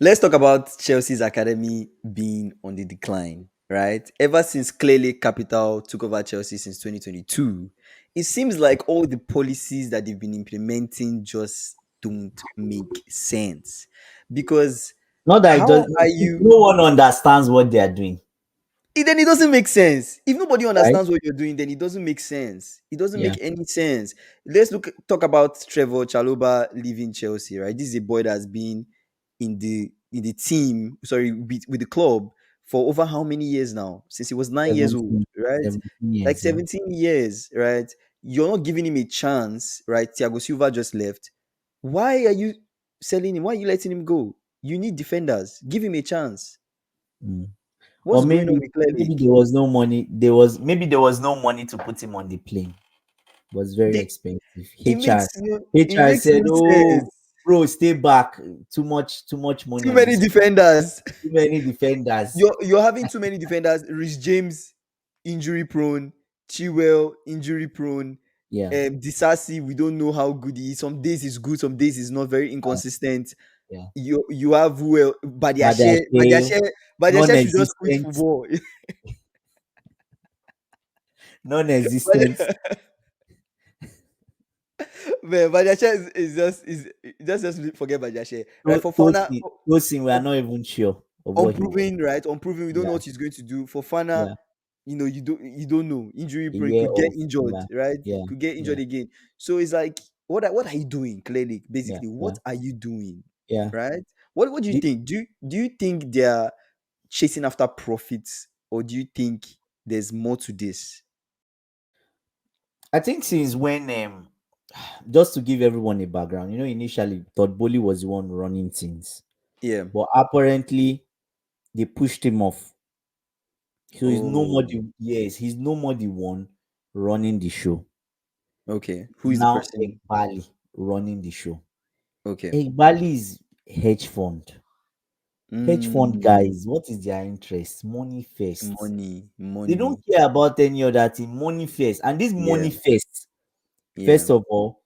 Let's talk about Chelsea's academy being on the decline, right? Ever since Clearlake Capital took over Chelsea since 2022, it seems like all the policies that they've been implementing just don't make sense. Because Not that it does. how are you? No one understands what they are doing, Then it doesn't make sense. If nobody right? understands what you're doing, then it doesn't make sense. It doesn't Yeah. make any sense. Let's talk about Trevoh Chalobah leaving Chelsea, right? This is a boy that's been in the team, sorry, with the club for over how many years now? Since he was 9 years old, 17, right? 17 Like years. Yeah. 17 years, right? You're not giving him a chance, right? Thiago Silva just left. Why are you selling him? Why are you letting him go? You need defenders. Give him a chance. Mm. Or What's going on maybe with Clear maybe Lake? there was no money. There was no money to put him on the plane. It was very They expensive. it HR makes no it HR makes said, no "Oh, sense. bro, stay back. Too much money Too on many this. defenders. Too many defenders." You're having too many defenders. Rich James injury prone, Chilwell injury prone, Yeah. Disasi, we don't know how good he is. Some days he's good, some days he's not, very uh, inconsistent. yeah. You have who else? But they are Badiashe. still Badiashe should just quit non-existent. football. Non-existent. Man, Badiashe is just forget Badiashe. Right, for Fana, Tosin, we are not even sure of what he will. unproven, right? Unproven. We don't know Yeah. what he's going to do. For Fana, Yeah. you don't know. Injury A prone, year could get off. injured, Yeah. right? Yeah. Could get Yeah. injured again. So it's like, what are you doing? Clearly, Yeah. basically, Yeah. what are you doing, Yeah. right? What do you The- think? Do you think they're chasing after profits, or do you think there's more to this? I think since when just to give everyone a background, initially Todd Bowley was the one running things, Yeah. but apparently they pushed him off. So Oh, he's no more the one running the show. okay. Who is the Now person? Egbali running the show. Okay. Egbali is hedge fund. Hedge fund Mm, guys, what is their interest? Money first. money, They don't money. care about any other thing. Money first. And this Yeah, money first, yeah, first of all,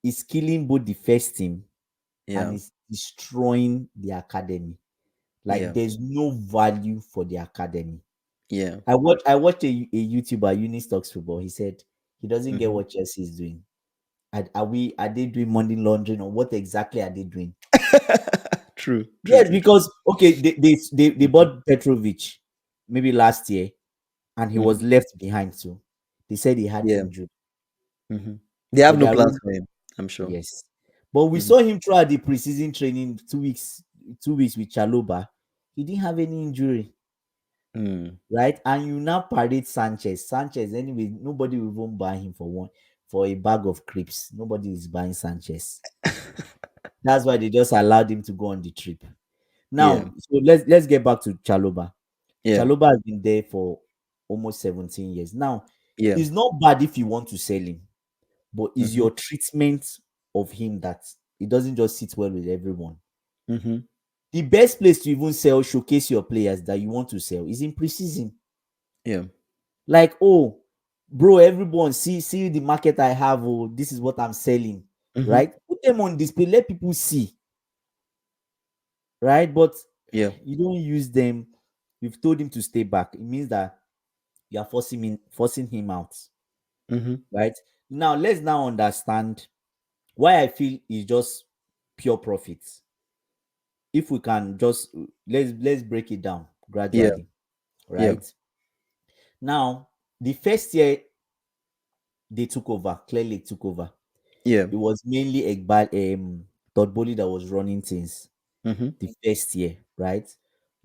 is killing both the first team and yeah, is destroying the academy. Like yeah, there's no value for the academy. yeah. I watched a YouTuber, Eunice Talks Football. He said he doesn't get Mhm. what Chelsea is doing. Are they doing money laundering, or what exactly are they doing? True, true, Yes, true, true. because okay, they bought Petrovic maybe last year, and he was Mhm. left behind too. They said he had Yeah. injury. Mhm. They So have they no are plans running. for him, I'm sure. Yes. But we Mhm. saw him throughout the preseason training 2 weeks with Chaloba. He didn't have any injury, Mm. right? And you now parade Sanchez. Sanchez, anyway, nobody will even buy him for a bag of crips. Nobody is buying Sanchez. That's why they just allowed him to go on the trip. Yeah, Now, so let's get back to Chaloba. yeah, Chaloba has been there for almost 17 years. Now, yeah. it's not bad if you want to sell him, but is Mhm, your treatment of him that it doesn't just sit well with everyone. mhm. The best place to even showcase your players that you want to sell is in preseason. Yeah. Like, oh, bro, everyone see the market I have. Oh, this is what I'm selling, Mhm. right? Put them on display, let people see, right? But Yeah. you don't use them. You've told him to stay back. It means that you are forcing him out, Mhm. right? Now let's now understand why I feel is just pure profits. If we can just let's break it down Yeah, gradually, yeah, right? Now, the first year they took over, clearly took over. yeah. It was mainly Todd Bowley that was running things Mhm. the first year, right?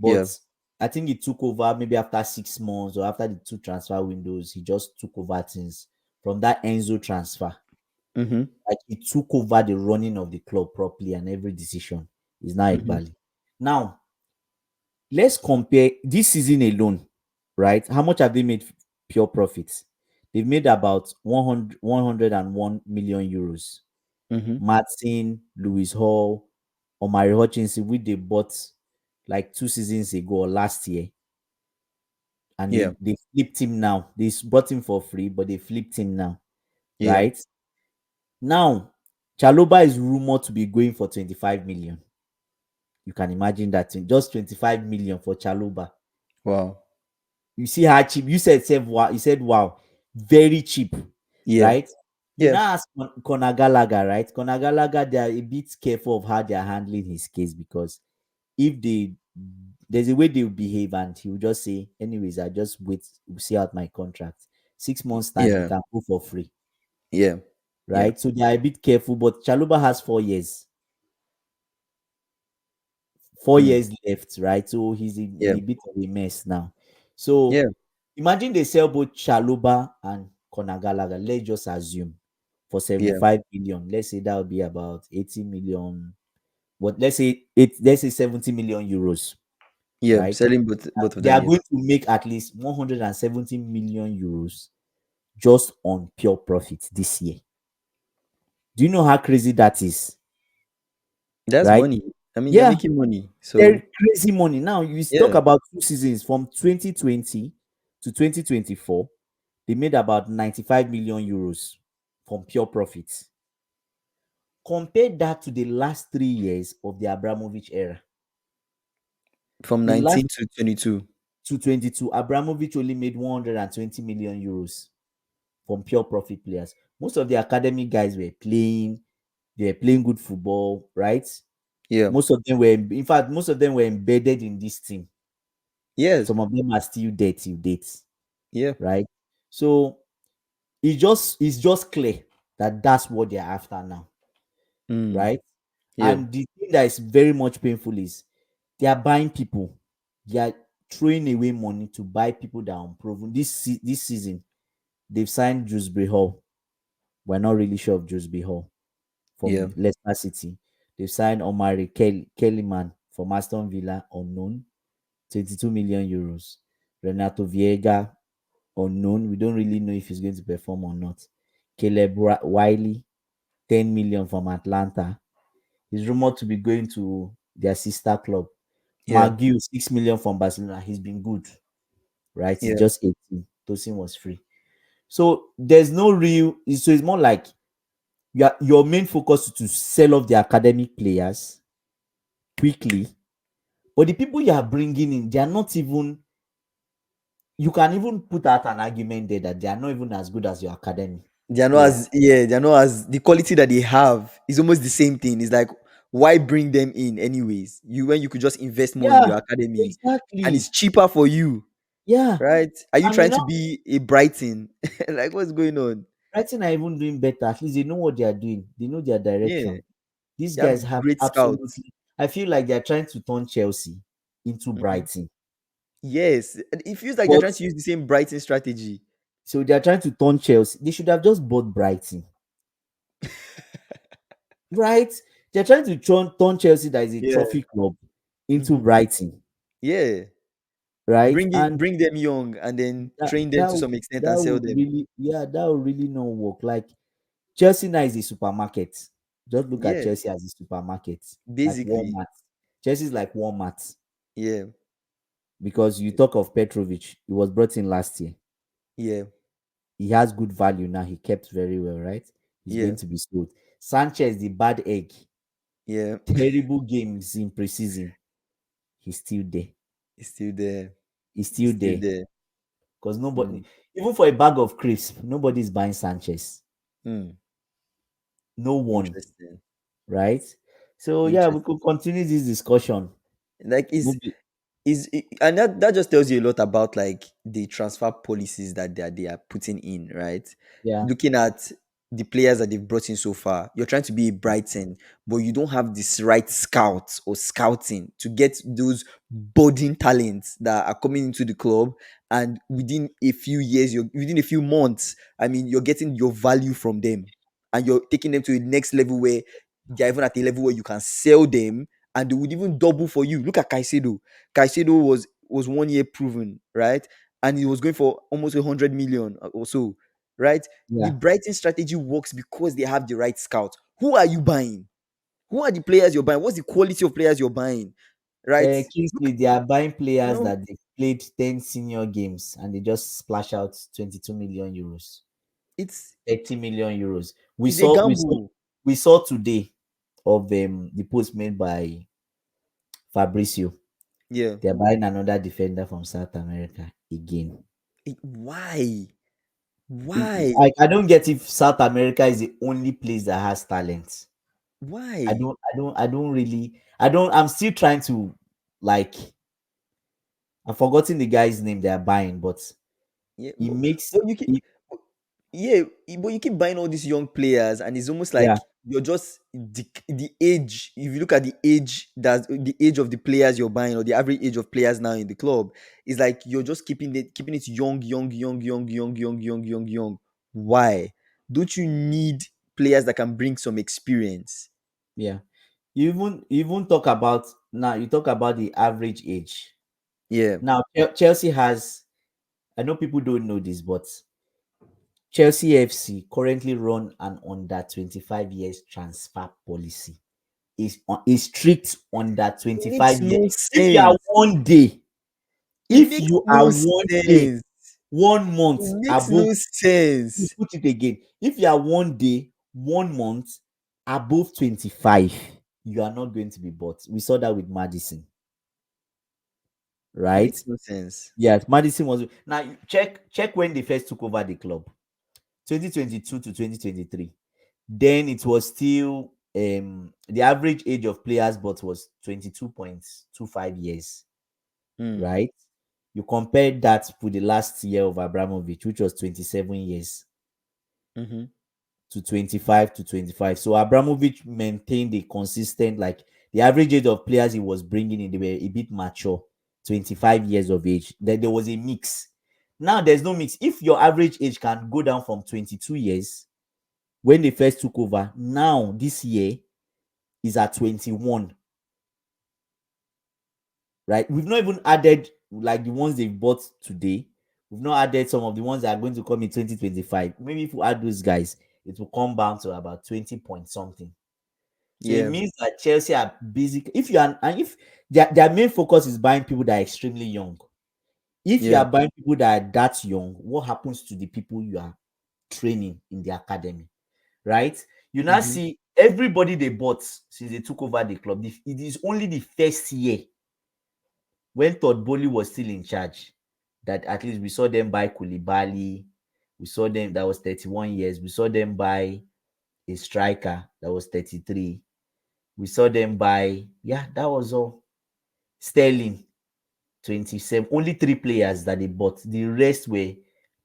Yeah. But I think he took over maybe after 6 months or after the two transfer windows. He just took over things from that Enzo transfer. Mhm. Like he took over the running of the club properly, and every decision is now Mhm. Egbali. Now, let's compare this season alone, right? How much have they made pure profits? They've made about 101 million euros. Mhm. Martin, Lewis Hall, Omari Hutchinson, which they bought like 2 seasons ago or last year, and Yeah. they flipped him now. They bought him for free, but they flipped him now, Yeah. right? Now, Chaloba is rumored to be going for 25 million. You can imagine that thing. Just 25 million for Chaloba. Wow. You see how cheap. You said wow. You said wow, very cheap, Yeah. right? You Yeah. now ask Konagalaga, right? Konagalaga, they are a bit careful of how they are handling his case because if they there's a way they will behave and he will just say, anyways, I just wait, see out my contract. 6 months time, he Yeah. can go for free, Yeah. Yeah. right? So they are a bit careful, but Chaluba has 4 years, four Mm. years left, right? So he's in Yeah. a bit of a mess now. So Yeah. imagine they sell both Chaluba and Konagalaga. Let's just assume for Yeah. 75 million. Let's say that would be about 80 million. But let's say 70 million euros, Yeah. right? Selling both of They them. are going Yes. to make at least 170 million euros just on pure profit this year. Do you know how crazy that is? That's Right? money. I mean, they're Yeah, making money. very So crazy money. Now you talk yeah, about 2 seasons from 2020 to 2024, they made about 95 million euros from pure profits. Compare that to the last 3 years of the Abramovich era. from The last 19 to 22. 222, Abramovich only made 120 million euros from pure profit players. Most of the academy guys were playing, they were playing good football, right? Yeah. Most of them were, in fact, most of them were embedded in this team. Yes. Some of them are still there till date, Yeah. right? So it's just clear that that's what they're after now, Mm. right? Yeah. And the thing that is very much painful is they are buying people. They are throwing away money to buy people that are unproven. This season, they've signed Jusby Hall. We're not really sure of Jusby Hall Yeah. from Leicester City. They've signed Omari Kellyman from Aston Villa, unknown, 22 million euros. Renato Viega, unknown. We don't really know if he's going to perform or not. Caleb Wiley, 10 million from Atlanta. He's rumored to be going to their sister club. Yeah. Margiu, 6 million from Barcelona. He's been good, right? He's Yeah. just 18. Tosin was free. So there's no real, so it's more like your main focus is to sell off the academic players quickly. But the people you are bringing in, they are not even, you can even put out an argument there that they are not even as good as your academy They're not players. as yeah, they're not as the quality that they have is almost the same thing. It's like why bring them in anyways? You when you could just invest more in Yeah, your academy and exactly. it's cheaper for you, Yeah. right? Are you And you trying know, to be a Brighton? Like what's going on? Brighton are even doing better. At least they know what they are doing, they know their Yeah. direction. These They guys have have great scouts. absolutely, I feel like they're trying to turn Chelsea into Mhm. Brighton. Yes. And it feels like they're But trying to use the same Brighton strategy. so they're trying to turn Chelsea. They should have just bought Brighton, right? They're trying to turn Chelsea, that is a Yeah. trophy club, into Mhm. Brighton, Yeah. right? And Bring them young and then that train them that to would- some extent that and sell would them. really, yeah, that would really not work. Like Chelsea now is a supermarket. Just look at Yes. Chelsea as a supermarket, like Basically. Walmart. Chelsea is like Walmart Yeah. because you talk of Petrovic, he was brought in last year. Yeah. He has good value now. He kept very well, right? He's Yeah. going to be sold. Sanchez, the bad egg, Yeah. terrible games in preseason. He's still there. It's still there. He's It's still still there there. because nobody, Mm. even for a bag of crisps, nobody's buying Sanchez. Mm. No one, Interesting. right? So yeah, we could Interesting. continue this discussion. Like Maybe, and that just tells you a lot about like the transfer policies that they are putting in, right? yeah, Looking at the players that they've brought in so far, you're trying to be a Brighton, but you don't have this right scouts or scouting to get those budding talents that are coming into the club, and within a few years, you're within a few months, I mean, you're getting your value from them, and you're taking them to a next level where they're even at a level where you can sell them and they would even double for you. Look at Caicedo. Caicedo was 1 year proven, right? And he was going for almost 100 million or so, right? The yeah. Brighton strategy works because they have the right scout. Who are you buying? Who are the players you're buying? What's the quality of players you're buying? Right? Look, Kingsley, they are buying you players know, that they played 10 senior games and they just splash out 22 million euros, it's 30 million euros. We it's a saw we saw gamble. we saw today of the post made by Fabricio. Yeah. They're buying another defender from South America again. Why? Why? I don't get if South America is the only place that has talent. Why? I don't really I'm still trying to like I've forgotten the guy's name they are buying, but Yeah, it makes but you keep it yeah, but you keep buying all these young players, and it's almost yeah, like you're just the age. If you look at the age, that the age of the players you're buying, or the average age of players now in the club, is like you're just keeping it young, young, young, young, young, young, young, young, young. Why? Don't you need players that can bring some experience? yeah. You even talk about now you talk about the average age. Yeah. Now Chelsea has I know people don't know this, but Chelsea FC currently run an under 25 years transfer policy. Is a strict under It makes 25 years. no If you are sense. one day, It if makes you are no one day, sense. 1 month It makes above, no you sense. put it again. If you are one day, 1 month above 25, you are not going to be bought. We saw that with Madison, It right? makes no sense. Yes, Madison was now check when they first took over the club. 2022 to 2023. Then it was still the average age of players but was 22.25 years, Mm, right? You compare that with the last year of Abramovich, which was 27 years mm-hmm, to 25 to 25. So Abramovich maintained a consistent, like the average age of players he was bringing in, they were a bit mature, 25 years of age. Then there was a mix. Now there's no mix. If your average age can go down from 22 years when they first took over, now this year is at 21, right? We've not even added like the ones they've bought today. We've not added some of the ones that are going to come in 2025. Maybe if we add those guys, it will come down to about 20 point something. So it yeah. means that Chelsea are basic. If you are, and if their main focus is buying people that are extremely young, if you Yeah. are buying people that are that young, what happens to the people you are training in the academy, right? You now Mm-hmm. see everybody they bought since they took over the club. It is only the first year when Todd Bowley was still in charge that at least we saw them buy Koulibaly. We saw them that was 31 years. We saw them buy a striker that was 33. We saw them buy, yeah, that was all. Sterling, 27. Only three players that they bought. The rest were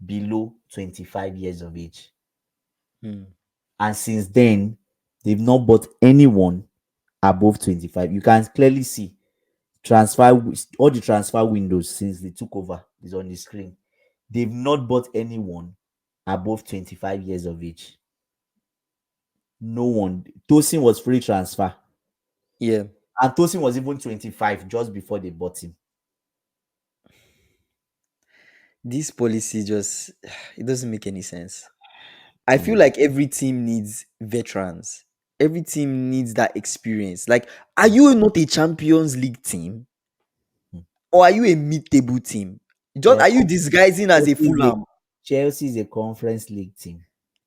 below 25 years of age. Mm. And since then, they've not bought anyone above 25. You can clearly see transfer all the transfer windows since they took over is on the screen. They've not bought anyone above 25 years of age. No one. Tosin was free transfer. Yeah. And Tosin was even 25 just before they bought him. This policy just it doesn't make any sense. I feel Mm. like every team needs veterans. Every team needs that experience. Like, are you not a Champions League team? Or are you a mid-table team? Just Yeah, are you disguising as a Chelsea is a, Fulham? Chelsea is a conference league team.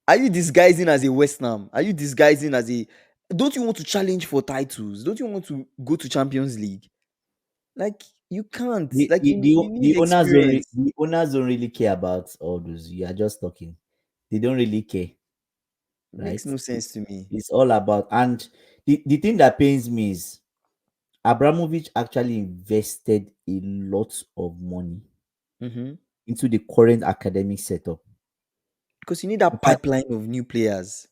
Are you disguising as a West Ham? Are you disguising as a don't you want to challenge for titles? Don't you want to go to Champions League? Like you can't. Like you need experience. The owners don't really care about all those. You are just talking. They don't really care, It right? makes no sense to me. It's all about and the thing that pains me is Abramovich actually invested a lot of money Mhm. into the current academic setup. Because you need In that fact, pipeline of new players.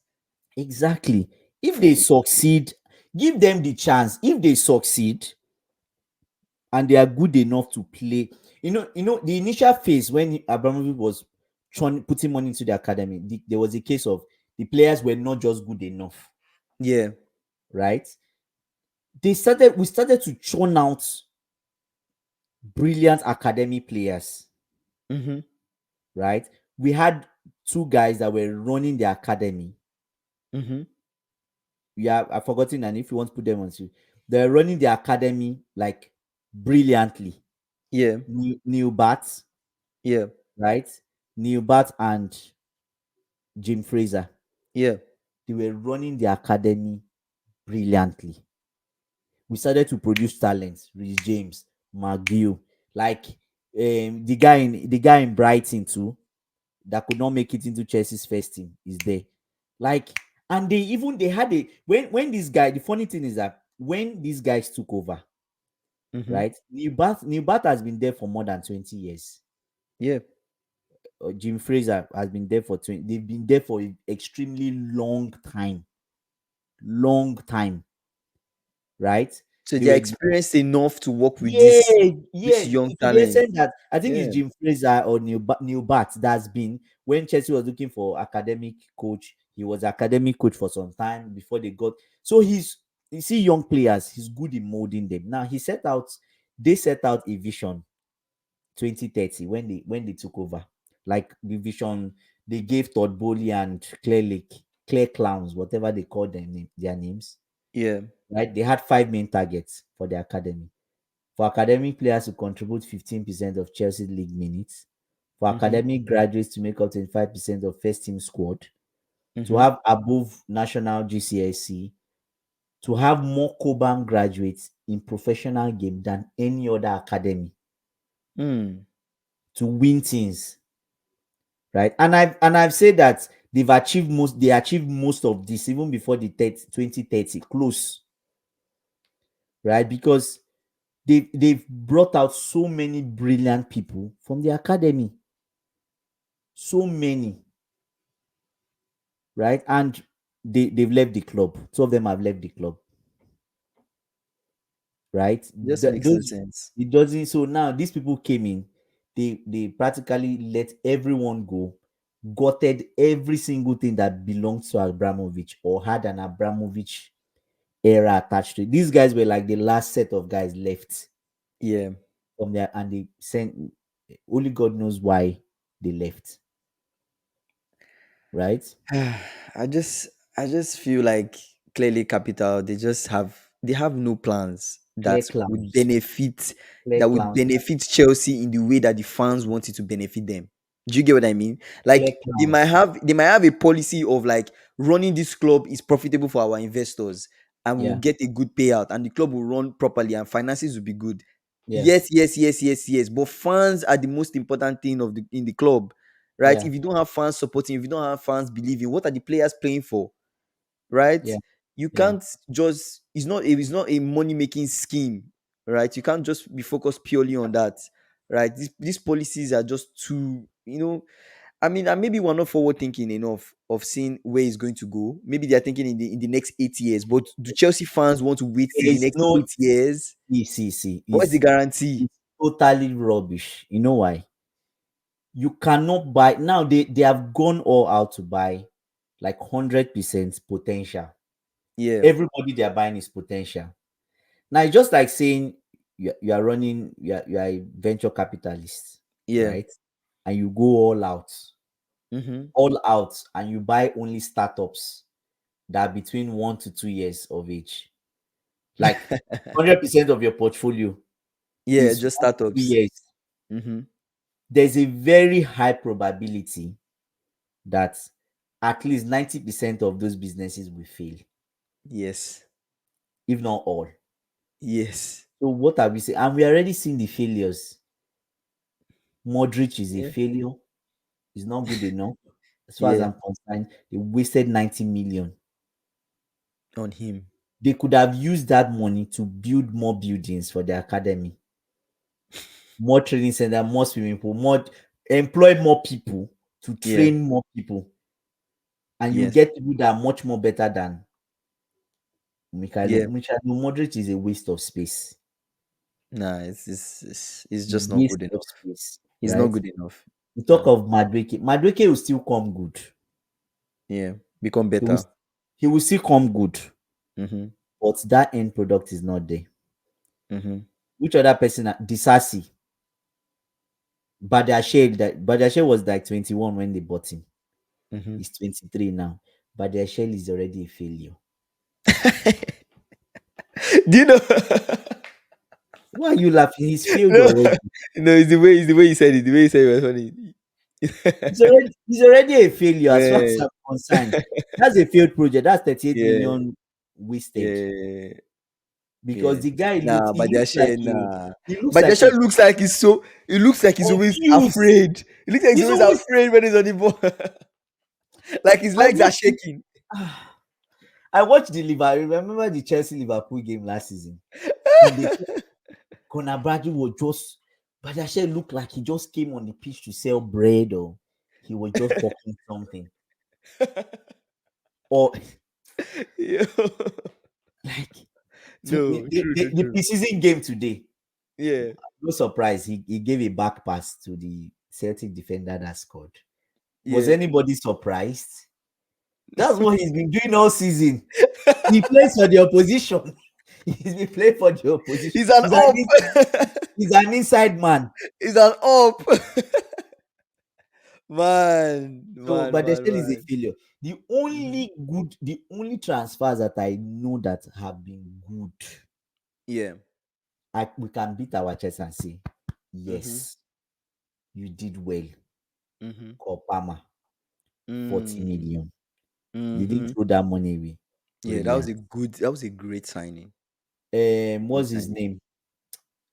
exactly. If they Eh, succeed, give them the chance. If they succeed and they are good enough to play, the initial phase when Abramovich was putting money into the academy, there was a case of the players were not just good enough, yeah. right? We started to churn out brilliant academy players, Mhm. right? We had two guys that were running the academy. Mhm. Yeah, I've forgotten, and if you want to put them on you, they're running the academy like brilliantly. Yeah. Neil Bat, Yeah. right? Neil Bat and Jim Fraser. Yeah. They were running the academy brilliantly. We started to produce talents. Rhys James, McGill, like the guy in Brighton too that could not make it into Chelsea's first team is there. Like, and they had a when this guy. The funny thing is that when these guys took over, Mm-hmm. right? Newbat has been there for more than 20 years. Yeah. Jim Fraser has been there for 20. They've been there for an extremely long time, right? So They they're were experienced enough to work with Yeah, this yeah. young To the talent. extent that I think it's Yeah. Jim Fraser or Neil Bat that's been when Chelsea was looking for academic coach. He was academic coach for some time before they got. So you see young players. He's good in molding them. Now they set out a vision 2030 when they took over. Like the vision they gave Todd Bowley and Claire Clowns, whatever they call their names. Yeah. Right, they had five main targets for the academy for academic players to contribute 15% of Chelsea league minutes, for Mm-hmm. academic graduates to make up 25% of first team squad, to Mm-hmm. have above national GCSE, to have more Cobham graduates in professional game than any other academy, Mm. to win things, right? And I've said that they achieved most of this even before the 2030 close, right? Because they've brought out so many brilliant people from the academy. So many, right? And they've left the club. Two of them have left the club, right? Just makes no Those sense. it doesn't. So now these people came in, they practically let everyone go, gutted every single thing that belonged to Abramovich or had an Abramovich era attached to it. These guys were like the last set of guys left Yeah. from there, and they sent. Only God knows why they left, right? I just I just feel like clearly capital they have no plans Clear clowns, clear that would clowns, benefit Chelsea in the way that the fans want it to benefit them. Do you get what I mean? clear Like clowns. they might have a policy of like running this club is profitable for our investors and we will Yeah, get a good payout and the club will run properly and finances will be good. yeah, Yes, yes, yes, yes, yes. But fans are the most important thing of the in the club, right? yeah, If you don't have fans supporting, if you don't have fans believing, what are the players playing for, right? yeah, You yeah. can't just it's not a money making scheme, right? You can't just be focused purely on that, right? These policies are just too, I mean, and maybe we're not forward thinking enough of seeing where it's going to go. Maybe they're thinking in the next 8 years, but do Chelsea fans want to wait till There the is next no eight years? see, What's the guarantee? it's totally rubbish. You know why? You cannot buy now. They have gone all out to buy like 100% potential. Yeah, Everybody they are buying is potential. Now it's just like saying you are running, you are a venture capitalist, yeah. right? And you go Mm-hmm. all out, and you buy only startups that are between 1 to 2 years of age. Like 100% of your portfolio Yeah, is just 1 to 2 startups. years. Mm-hmm. There's a very high probability that at least 90% of those businesses will fail, Yes. if not all. Yes. So what are we saying? And we already seen the failures. Modric is a Yeah. failure. It's not good enough. As far as Yeah. I'm concerned, they wasted 90 million. On him. They could have used that money to build more buildings for the academy, more training center, more swimming pool, more employ more people to Yeah. train more people, and you Yes. get people that are much more better than Yeah. Mikhailo Modric is a waste of space. Nah, it's just not Waste good of enough. space, It's not right? good enough. We talk Nah. of Madueke. Madueke will still come good. Yeah. Become He will, better. he will still come good, Mm-hmm. but that end product is not there. Mm-hmm. Which other person? Disasi. Badiashile was like 21 when they bought him. Mm-hmm. He's 23 now. Badiashile is already a failure. Do you know? Why are you laughing? He's failed No, already. no, it's the way you said it. The way you said it was funny. He's already a failure as far as Man. I'm concerned. That's a failed project. That's 38 Yeah. million wasted. Yeah. because Yeah. the guy looks Nah, he but their looks like share, nah. he looks But their like share he's looks like he's so. It looks like he's always confused. afraid. It looks like he's He's always always afraid when he's on the ball. Like his I legs are watched it. shaking. I watched the Liverpool. Remember the Chelsea Liverpool game last season, and they Conor Bradley was just Badiashile looked like he just came on the pitch to sell bread, or he was just hawking something. Or Yo. like No, true, true, the true. preseason game today, Yeah, no surprise, he gave a back pass to the Celtic defender that scored. Was yeah. anybody surprised? That's what he's been doing all season. He plays for the opposition. He's been playing for the opposition. He's an up. He's an inside man. He's an up. Man, So, man, but the man, still is a man. failure. Mhm. The only transfers that I know that have been good, Yeah. we can beat our chest and say, Mm-hmm. yes, you did well. Mm-hmm. Kopama, 40 Mm. million. They didn't Mm-hmm. throw that money away. Yeah, that was Brilliant. a good. That was a great signing. Great What's his signing. name?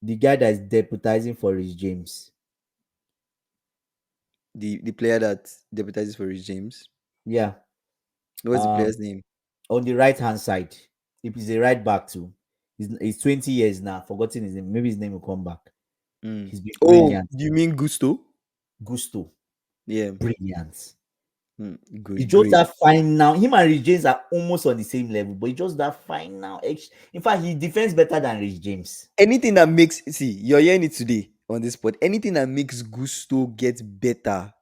The guy that is deputizing for Rich James. The player that deputizes for Rich James. Yeah. What's the Um, player's name? on the right hand side, if he's a right back too, he's 20 years now. Forgotten his name. Maybe his name will come back. Mm. He's been Oh, brilliant. do you mean Gusto? Gusto, Yeah. brilliant. Mm. It's Great, just great. that fine now. Him and Rich James are almost on the same level, but it's just that fine now. In fact, he defends better than Rich James. Anything that makes you're hearing it today on this spot. Anything that makes Gusto get better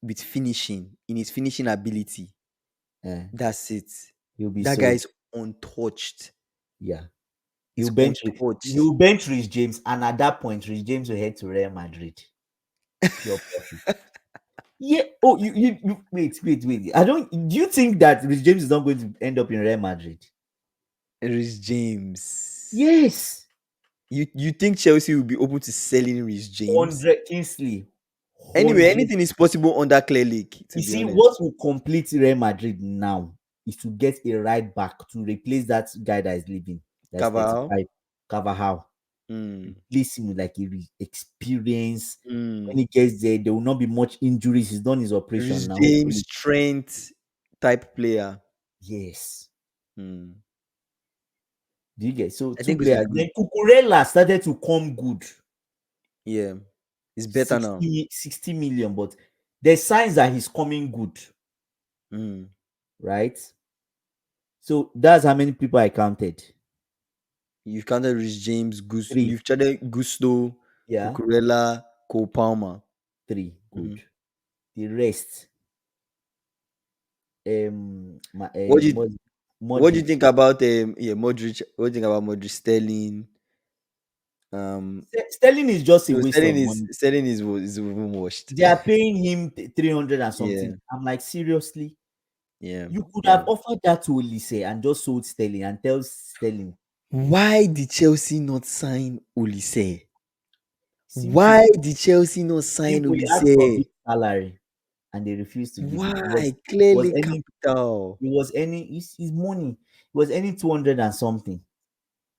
with finishing in his finishing ability. Eh, That's it. he'll be That guy sold. is untouched. Yeah. It's He'll untouched. bench Rich James, and at that point, Rich James will head to Real Madrid. Pure profit. Yeah. Oh, you wait. I don't. Do you think that Rich James is not going to end up in Real Madrid? Rich James. Yes. You think Chelsea will be open to selling Rich James? 100 Kingsley. Anyway, 100. anything is possible under Clearlake, to You be see, honest. what will complete Real Madrid now is to get a right back to replace that guy that is leaving. That's Carvajal. 35. Carvajal. Mm. Replace him with like a experience. When Mm. he gets there, there will not be much injuries. He's done his operation Rich now. James, Hopefully. Trent type player. Yes. Mm. Do you get so I two think it's will be players? good. Then Cucurella started to come good. Yeah. It's better now. 60 million, but there's signs that he's coming good, Mm. right? So that's how many people I counted. You've counted Rich James, Three. you've counted Gusto, Yeah, Cucurella, Cole Palmer. three. Mhm. Good. The rest, What do you what do you Modric. think about Modric? What do you think about Modric Sterling? Um Sterling is just a no, waste of money. Sterling is even washed. They are paying him 300 and Yeah, something. I'm like, seriously? yeah, You could yeah. have offered that to Olise and just sold Sterling and tell Sterling Why did Chelsea not sign Olise? simply, Why did Chelsea not sign simply ask for a Olise? big salary and they refused to give it. Why? Was Clearly any capital. it was any his money. It was any 200 and something.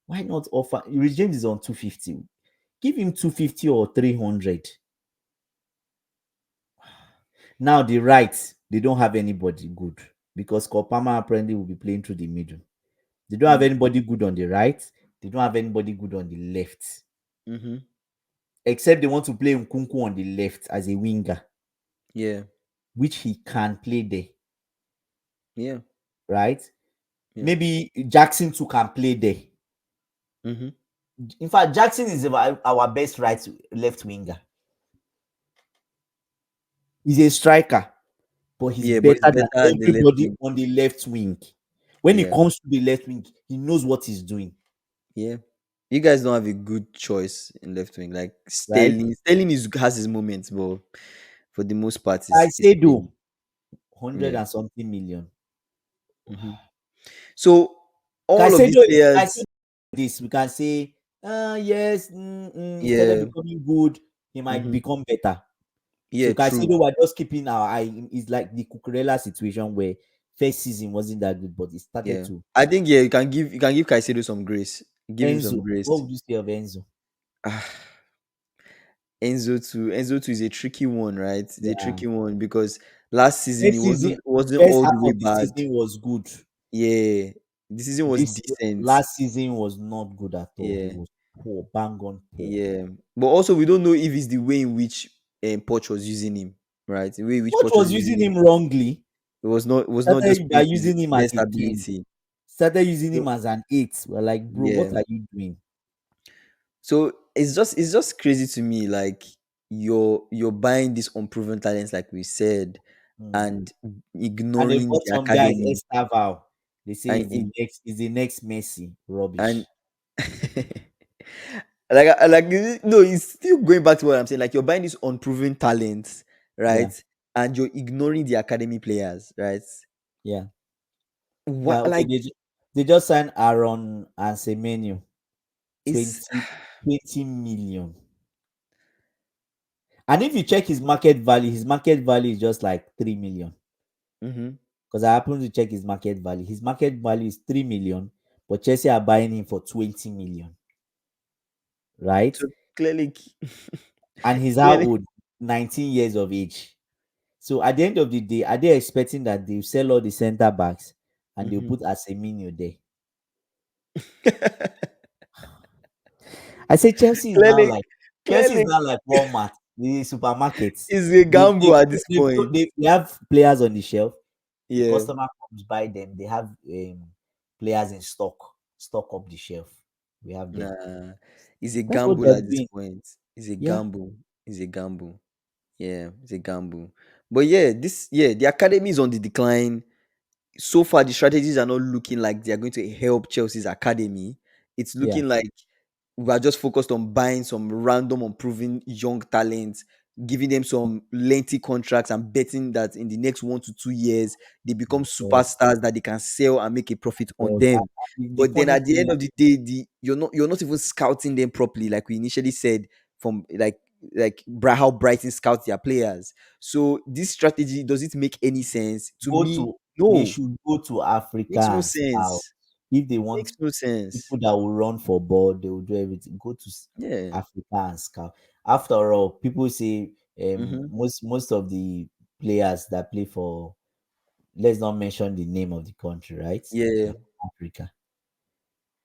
Why not offer? Rich James is on 250. Give him 250 or 300. Now the right, they don't have anybody good because Kopama apparently will be playing through the middle. They don't have Mm. anybody good on the right. They don't have anybody good on the left. Mm-hmm. Except they want to play Nkunku on the left as a winger, Yeah, which he can play there, yeah, right? yeah. Maybe Jackson too can play there. Mm-hmm. In fact, Jackson is our best left winger. He's a striker, but he's Yeah, but it's better better than at the left everybody wing. on the left wing. When it Yeah, comes to the left wing, he knows what he's doing, yeah. You guys don't have a good choice in left wing. Like right? Sterling has his moments, but for the most part, I it's say though, Sterling. 100 Yeah. and something million. Hmm. So all of these Caicedo is players, Caicedo this. We can say, yes, instead of yeah, becoming good, he might hmm, become better. So yeah, true. Caicedo, we're just keeping our eye. It's like the Cucurella situation where first season wasn't that good, but it started Yeah, to. I think you can give Caicedo some grace. Give him some Enzo. What grace. would you say of Enzo? Ah, Enzo 2 is a tricky one, right? It's a Yeah. tricky one because last season it First wasn't season, wasn't first all half the way of the bad. season was good. Yeah, the season was This decent. last season was not good at all. It Yeah, was poor, bang on poor. yeah. But also we don't know if it's the way in which Poch was using him, right? The way in which Coach Poch was was using using him, him wrongly. it was not just Started by playing to his using him as best a 10. ability. Started using So him as an 8. We're like, bro, what yeah. are you doing? So it's just crazy to me, like you're buying these unproven talents, like we said, Mm. and And they ignoring bought the some guys, academy. Estaval. They say And he's the next Messi. and Rubbish. like no, it's still going back to what I'm saying. Like you're buying these unproven talents, Yeah, right? And you're ignoring the academy players, right? yeah, yeah. What Okay, like they just signed Aaron and Semenyo. is 20, 20 million. And if you check his market value is just like 3 million. hmm. Because I happen to check his market value. His market value is 3 million, but Chelsea are buying him for 20 million, right? So clearly, And he's how clearly. old? 19 years of age. So at the end of the day, are they expecting that they'll sell all the center backs and they'll Mhm. put Asemino there? I say Chelsea is now clearly, like clearly, Walmart, the supermarkets. is a They, gamble they, at this they, point. they have players on the shelf. The Yeah. customer comes buy them. They have players in stock up the shelf. We have them. Nah, it's a That's what gamble they're at this doing. point. It's a Yeah, gamble. It's a gamble. Yeah, it's a gamble. But yeah, the academy is on the decline. So far, the strategies are not looking like they are going to help Chelsea's academy. It's yeah. looking like we are just focused on buying some random unproven young talents, giving them some lengthy contracts, and betting that in the next 1 to 2 years they become Well, superstars that they can sell and make a profit on well, them. the But then funny at the end thing, of the day, you're not even scouting them properly, like we initially said, from how Brighton scouts their players. So this strategy, does it make any sense to go me? to they No, should go to Africa makes no and scout. sense. If they want Makes no sense. people that will run for ball, they will do everything. Go to Yeah. Africa and scout. After all, people say Mm-hmm. most of the players that play for, let's not mention the name of the country, right? Yeah. From Africa,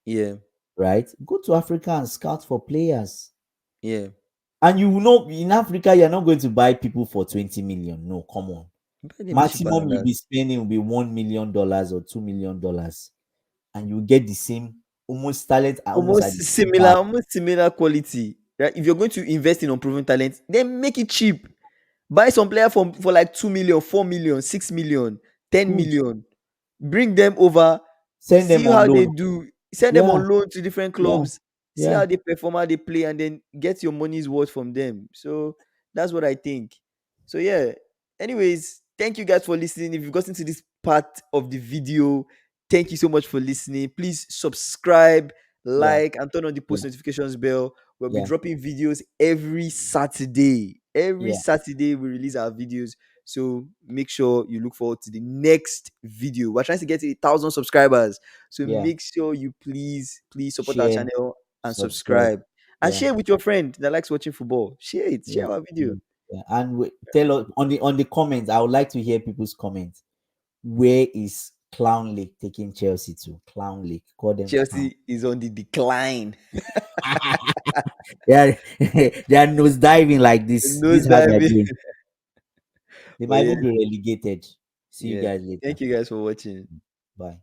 Yeah. right? Go to Africa and scout for players. Yeah. And you will know in Africa, you're not going to buy people for 20 million. No, come on. Buy them cheaper Maximum than you'll that. be spending will be $1 million or $2 million, and you get the same almost talent are almost Almost at the same similar, value. almost similar quality. Right? If you're going to invest in unproven talent, then make it cheap. Buy some player for like 2 million, 4 million, 6 million, ten Good. million. Bring them over, Send see them on how they loan. do. Send them Yeah, on loan to different yeah, clubs. See yeah, how they perform, how they play, and then get your money's worth from them. So that's what I think. So yeah. Anyways, thank you guys for listening. If you've gotten to this part of the video, thank you so much for listening. Please subscribe, yeah, like, and turn on the yeah, post notifications bell. We'll be yeah, dropping videos every Saturday. Every yeah, Saturday we release our videos. So make sure you look forward to the next video. We're trying to get to 1,000 subscribers. So yeah. make sure you please support our Share, channel and subscribe. subscribe. And Yeah, share with your friend that likes watching football. Share it. yeah, Share our video. yeah, yeah. And tell us on the comments. I would like to hear people's comments. Where is Clown Lake taking Chelsea to? Clown Lake. Call them clown. Chelsea is on the decline. They are nose diving like this. This Nose is how they are diving. doing. They But might yeah, even be relegated. See you yeah. guys later. Thank you guys for watching. Bye.